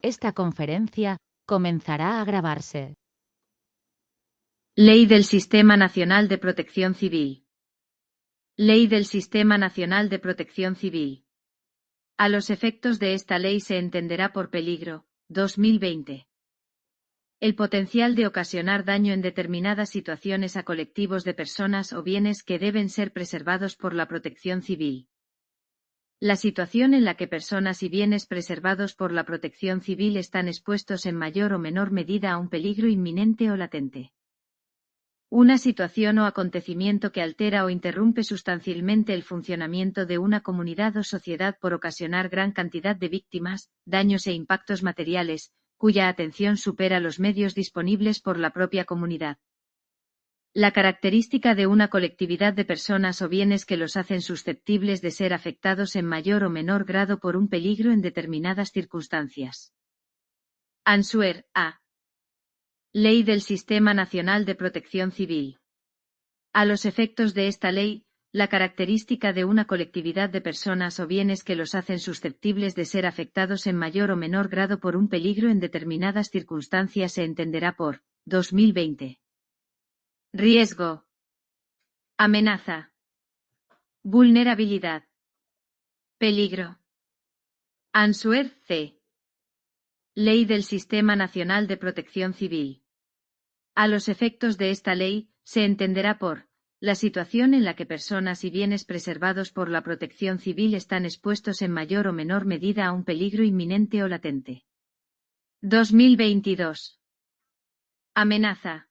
Esta conferencia comenzará a grabarse. Ley del Sistema Nacional de Protección Civil. Ley del Sistema Nacional de Protección Civil. A los efectos de esta ley se entenderá por peligro, 2020. El potencial de ocasionar daño en determinadas situaciones a colectivos de personas o bienes que deben ser preservados por la protección civil. La situación en la que personas y bienes preservados por la protección civil están expuestos en mayor o menor medida a un peligro inminente o latente. Una situación o acontecimiento que altera o interrumpe sustancialmente el funcionamiento de una comunidad o sociedad por ocasionar gran cantidad de víctimas, daños e impactos materiales, cuya atención supera los medios disponibles por la propia comunidad. La característica de una colectividad de personas o bienes que los hacen susceptibles de ser afectados en mayor o menor grado por un peligro en determinadas circunstancias. Answer A. Ley del Sistema Nacional de Protección Civil. A los efectos de esta ley, la característica de una colectividad de personas o bienes que los hacen susceptibles de ser afectados en mayor o menor grado por un peligro en determinadas circunstancias se entenderá por 2020. Riesgo. Amenaza. Vulnerabilidad. Peligro. Answer C. Ley del Sistema Nacional de Protección Civil. A los efectos de esta ley, se entenderá por la situación en la que personas y bienes preservados por la protección civil están expuestos en mayor o menor medida a un peligro inminente o latente. 2022. Amenaza.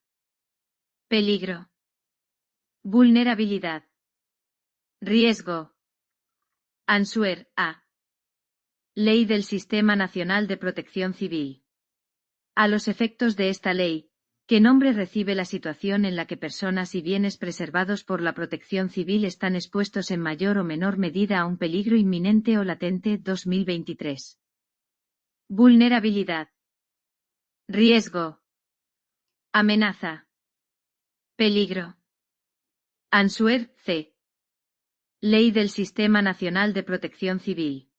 Peligro. Vulnerabilidad. Riesgo. Answer A. Ley del Sistema Nacional de Protección Civil. A los efectos de esta ley, ¿qué nombre recibe la situación en la que personas y bienes preservados por la protección civil están expuestos en mayor o menor medida a un peligro inminente o latente? 2023. Vulnerabilidad. Riesgo. Amenaza. Peligro. Answer C. Ley del Sistema Nacional de Protección Civil.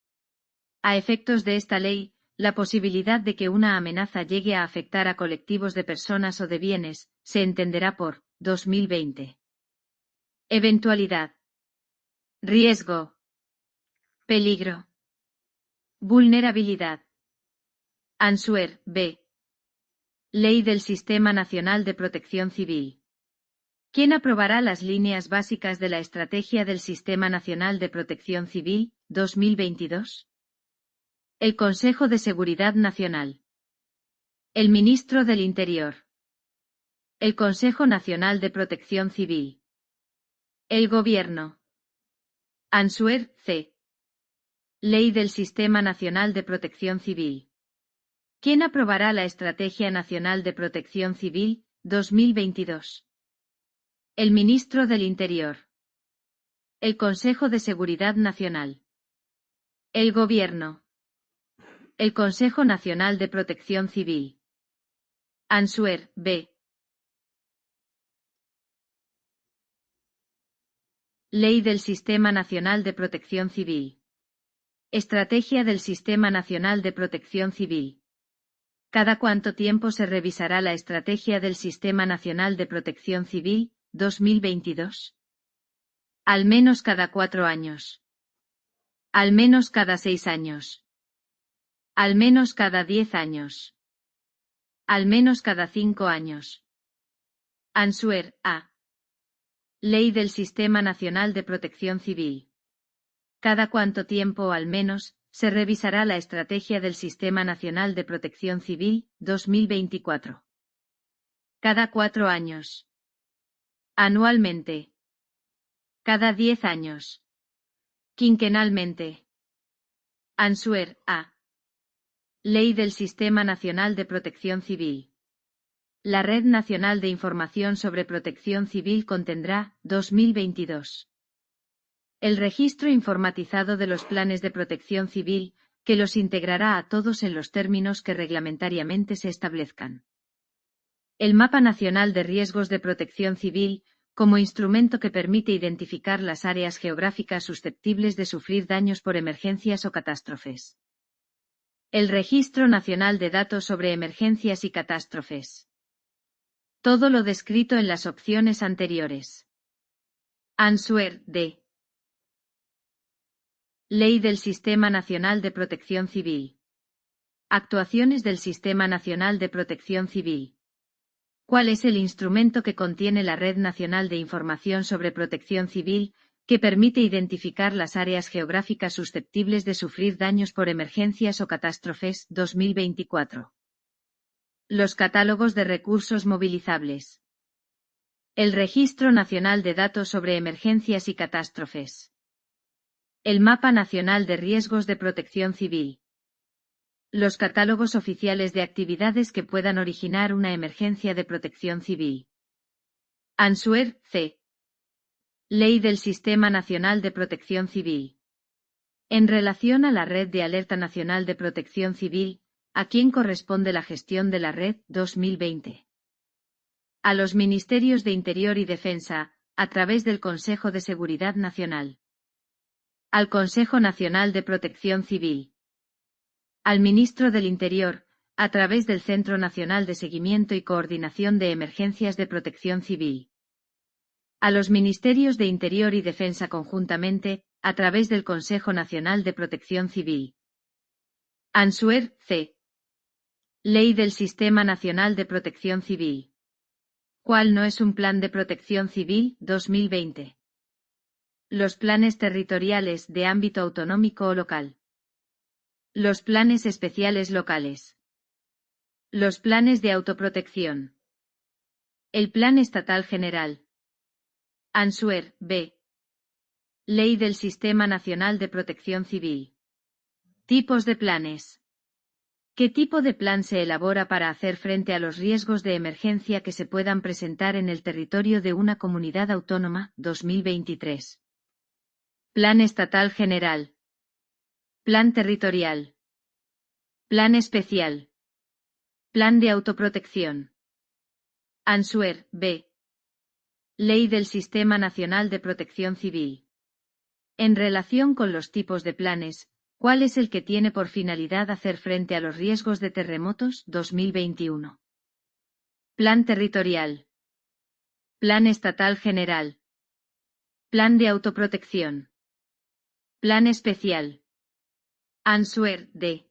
A efectos de esta ley, la posibilidad de que una amenaza llegue a afectar a colectivos de personas o de bienes, se entenderá por 2020. Eventualidad. Riesgo. Peligro. Vulnerabilidad. Answer B. Ley del Sistema Nacional de Protección Civil. ¿Quién aprobará las líneas básicas de la Estrategia del Sistema Nacional de Protección Civil, 2022? El Consejo de Seguridad Nacional. El Ministro del Interior. El Consejo Nacional de Protección Civil. El Gobierno. Answer C. Ley del Sistema Nacional de Protección Civil. ¿Quién aprobará la Estrategia Nacional de Protección Civil, 2022? El Ministro del Interior. El Consejo de Seguridad Nacional. El Gobierno. El Consejo Nacional de Protección Civil. Answer B. Ley del Sistema Nacional de Protección Civil. Estrategia del Sistema Nacional de Protección Civil. ¿Cada cuánto tiempo se revisará la Estrategia del Sistema Nacional de Protección Civil, 2022? Al menos cada 4 años. Al menos cada 6 años. Al menos cada 10 años. Al menos cada 5 años. Answer A. Ley del Sistema Nacional de Protección Civil. ¿Cada cuánto tiempo al menos se revisará la Estrategia del Sistema Nacional de Protección Civil, 2024? Cada 4 años. Anualmente. Cada 10 años. Quinquenalmente. Answer A. Ley del Sistema Nacional de Protección Civil. La Red Nacional de Información sobre Protección Civil contendrá, 2022. El registro informatizado de los planes de protección civil, que los integrará a todos en los términos que reglamentariamente se establezcan. El Mapa Nacional de Riesgos de Protección Civil, como instrumento que permite identificar las áreas geográficas susceptibles de sufrir daños por emergencias o catástrofes. El Registro Nacional de Datos sobre Emergencias y Catástrofes. Todo lo descrito en las opciones anteriores. Answer D. Ley del Sistema Nacional de Protección Civil. Actuaciones del Sistema Nacional de Protección Civil. ¿Cuál es el instrumento que contiene la Red Nacional de Información sobre Protección Civil, que permite identificar las áreas geográficas susceptibles de sufrir daños por emergencias o catástrofes? 2024. Los catálogos de recursos movilizables. El Registro Nacional de Datos sobre Emergencias y Catástrofes. El Mapa Nacional de Riesgos de Protección Civil. Los catálogos oficiales de actividades que puedan originar una emergencia de protección civil. Answer C. Ley del Sistema Nacional de Protección Civil. En relación a la Red de Alerta Nacional de Protección Civil, ¿a quién corresponde la gestión de la red? 2020. A los Ministerios de Interior y Defensa, a través del Consejo de Seguridad Nacional. Al Consejo Nacional de Protección Civil. Al Ministro del Interior, a través del Centro Nacional de Seguimiento y Coordinación de Emergencias de Protección Civil. A los Ministerios de Interior y Defensa conjuntamente, a través del Consejo Nacional de Protección Civil. Answer C. Ley del Sistema Nacional de Protección Civil. ¿Cuál no es un plan de protección civil? 2020. Los planes territoriales de ámbito autonómico o local. Los planes especiales locales. Los planes de autoprotección. El Plan Estatal General. Answer B. Ley del Sistema Nacional de Protección Civil. Tipos de planes. ¿Qué tipo de plan se elabora para hacer frente a los riesgos de emergencia que se puedan presentar en el territorio de una comunidad autónoma? 2023. Plan Estatal General. Plan Territorial. Plan Especial. Plan de Autoprotección. Answer B. Ley del Sistema Nacional de Protección Civil. En relación con los tipos de planes, ¿cuál es el que tiene por finalidad hacer frente a los riesgos de terremotos? 2021. Plan Territorial. Plan Estatal General. Plan de Autoprotección. Plan Especial. Answer D.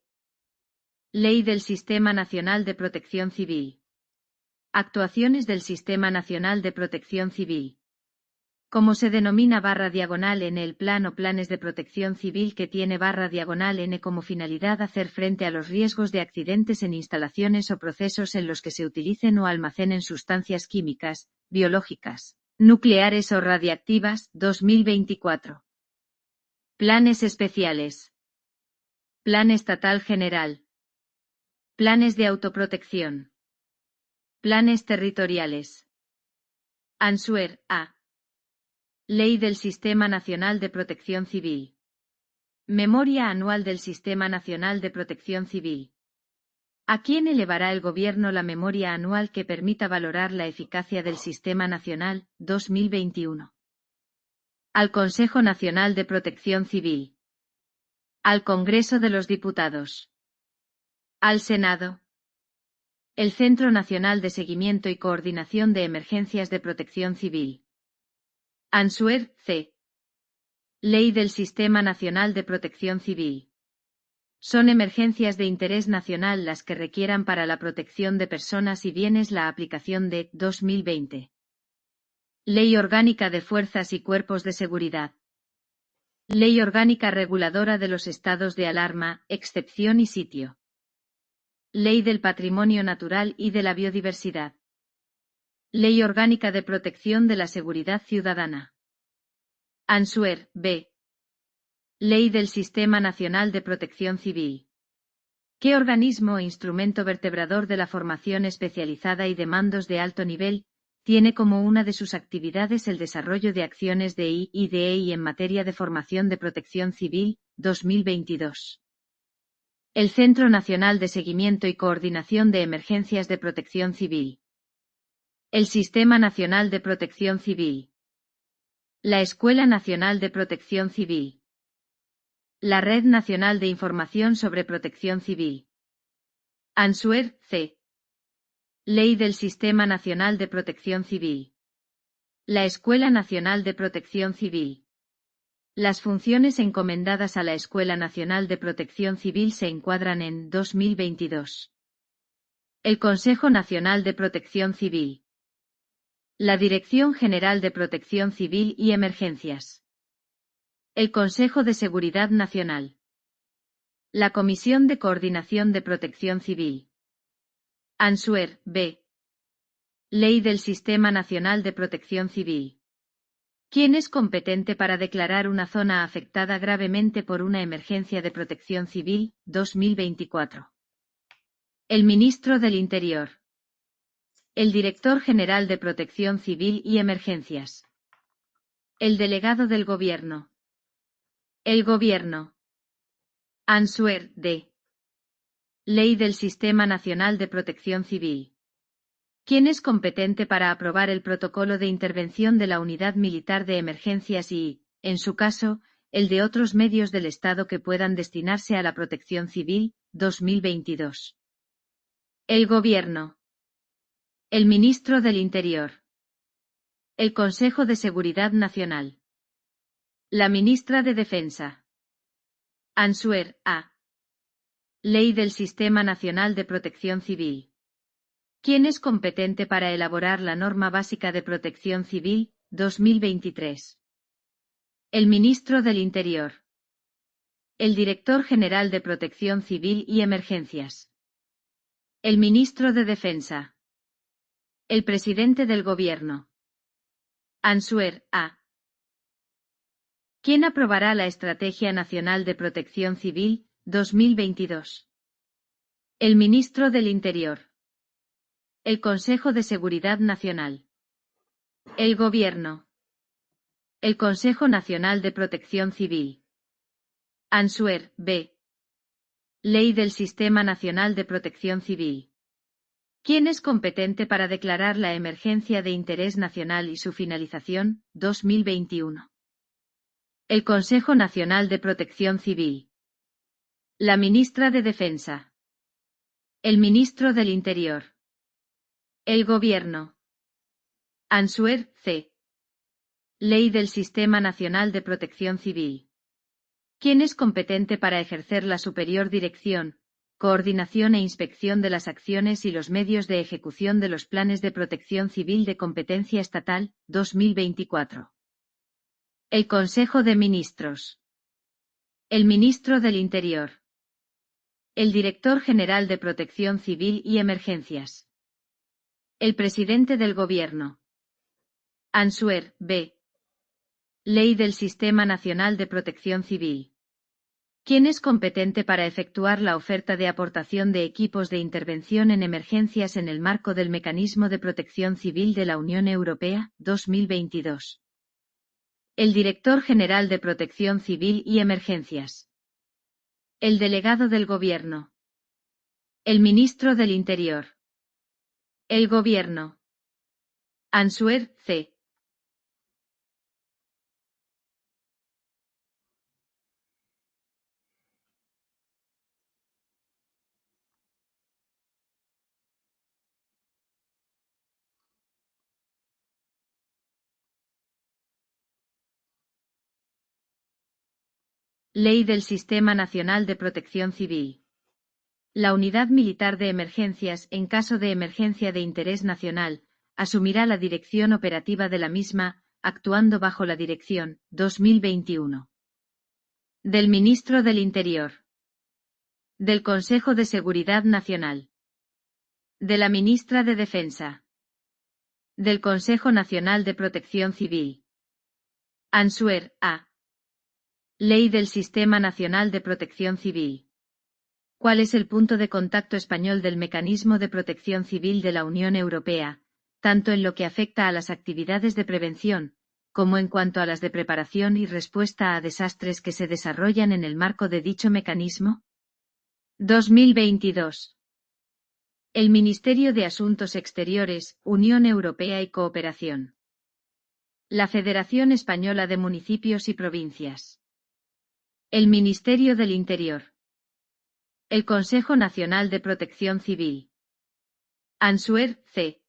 Ley del Sistema Nacional de Protección Civil. Actuaciones del Sistema Nacional de Protección Civil. Como se denomina /diagonal N el plan o planes de protección civil que tiene /diagonal N como finalidad hacer frente a los riesgos de accidentes en instalaciones o procesos en los que se utilicen o almacenen sustancias químicas, biológicas, nucleares o radiactivas. 2024. Planes especiales. Plan Estatal General. Planes de autoprotección. Planes territoriales. Answer A. Ley del Sistema Nacional de Protección Civil. Memoria Anual del Sistema Nacional de Protección Civil. ¿A quién elevará el Gobierno la memoria anual que permita valorar la eficacia del Sistema Nacional? 2021. Al Consejo Nacional de Protección Civil. Al Congreso de los Diputados. Al Senado. El Centro Nacional de Seguimiento y Coordinación de Emergencias de Protección Civil. Answer C. Ley del Sistema Nacional de Protección Civil. Son emergencias de interés nacional las que requieran para la protección de personas y bienes la aplicación de 2020. Ley Orgánica de Fuerzas y Cuerpos de Seguridad. Ley Orgánica Reguladora de los Estados de Alarma, Excepción y Sitio. Ley del Patrimonio Natural y de la Biodiversidad. Ley Orgánica de Protección de la Seguridad Ciudadana. Answer B. Ley del Sistema Nacional de Protección Civil. ¿Qué organismo o instrumento vertebrador de la formación especializada y de mandos de alto nivel tiene como una de sus actividades el desarrollo de acciones de I&DI en materia de formación de protección civil? 2022. El Centro Nacional de Seguimiento y Coordinación de Emergencias de Protección Civil. El Sistema Nacional de Protección Civil. La Escuela Nacional de Protección Civil. La Red Nacional de Información sobre Protección Civil. Answer, C. Ley del Sistema Nacional de Protección Civil. La Escuela Nacional de Protección Civil. Las funciones encomendadas a la Escuela Nacional de Protección Civil se encuadran en 2022. El Consejo Nacional de Protección Civil. La Dirección General de Protección Civil y Emergencias. El Consejo de Seguridad Nacional. La Comisión de Coordinación de Protección Civil. Answer, B. Ley del Sistema Nacional de Protección Civil. ¿Quién es competente para declarar una zona afectada gravemente por una emergencia de protección civil? 2024. El Ministro del Interior. El Director General de Protección Civil y Emergencias. El Delegado del Gobierno. El Gobierno. Answer, D. Ley del Sistema Nacional de Protección Civil. ¿Quién es competente para aprobar el protocolo de intervención de la Unidad Militar de Emergencias y, en su caso, el de otros medios del Estado que puedan destinarse a la protección civil? 2022. El Gobierno. El Ministro del Interior. El Consejo de Seguridad Nacional. La Ministra de Defensa. Answer, A. Ley del Sistema Nacional de Protección Civil. ¿Quién es competente para elaborar la norma básica de protección civil? 2023. El Ministro del Interior. El Director General de Protección Civil y Emergencias. El Ministro de Defensa. El Presidente del Gobierno. Answer, A. ¿Quién aprobará la Estrategia Nacional de Protección Civil? 2022. El Ministro del Interior. El Consejo de Seguridad Nacional. El Gobierno. El Consejo Nacional de Protección Civil. Answer, B. Ley del Sistema Nacional de Protección Civil. ¿Quién es competente para declarar la emergencia de interés nacional y su finalización? 2021. El Consejo Nacional de Protección Civil. La Ministra de Defensa. El Ministro del Interior. El Gobierno. Answer, C. Ley del Sistema Nacional de Protección Civil. ¿Quién es competente para ejercer la superior dirección, coordinación e inspección de las acciones y los medios de ejecución de los planes de protección civil de competencia estatal? 2024. El Consejo de Ministros. El Ministro del Interior. El Director General de Protección Civil y Emergencias. El Presidente del Gobierno. Answer, B. Ley del Sistema Nacional de Protección Civil. ¿Quién es competente para efectuar la oferta de aportación de equipos de intervención en emergencias en el marco del Mecanismo de Protección Civil de la Unión Europea? 2022. El Director General de Protección Civil y Emergencias. El Delegado del Gobierno. El Ministro del Interior. El Gobierno. Answer, C. Ley del Sistema Nacional de Protección Civil. La Unidad Militar de Emergencias, en caso de emergencia de interés nacional, asumirá la dirección operativa de la misma, actuando bajo la dirección 2021 del Ministro del Interior, del Consejo de Seguridad Nacional, de la Ministra de Defensa, del Consejo Nacional de Protección Civil. Answer, A. Ley del Sistema Nacional de Protección Civil. ¿Cuál es el punto de contacto español del Mecanismo de Protección Civil de la Unión Europea, tanto en lo que afecta a las actividades de prevención, como en cuanto a las de preparación y respuesta a desastres que se desarrollan en el marco de dicho mecanismo? 2022. El Ministerio de Asuntos Exteriores, Unión Europea y Cooperación. La Federación Española de Municipios y Provincias. El Ministerio del Interior. El Consejo Nacional de Protección Civil. Answer C.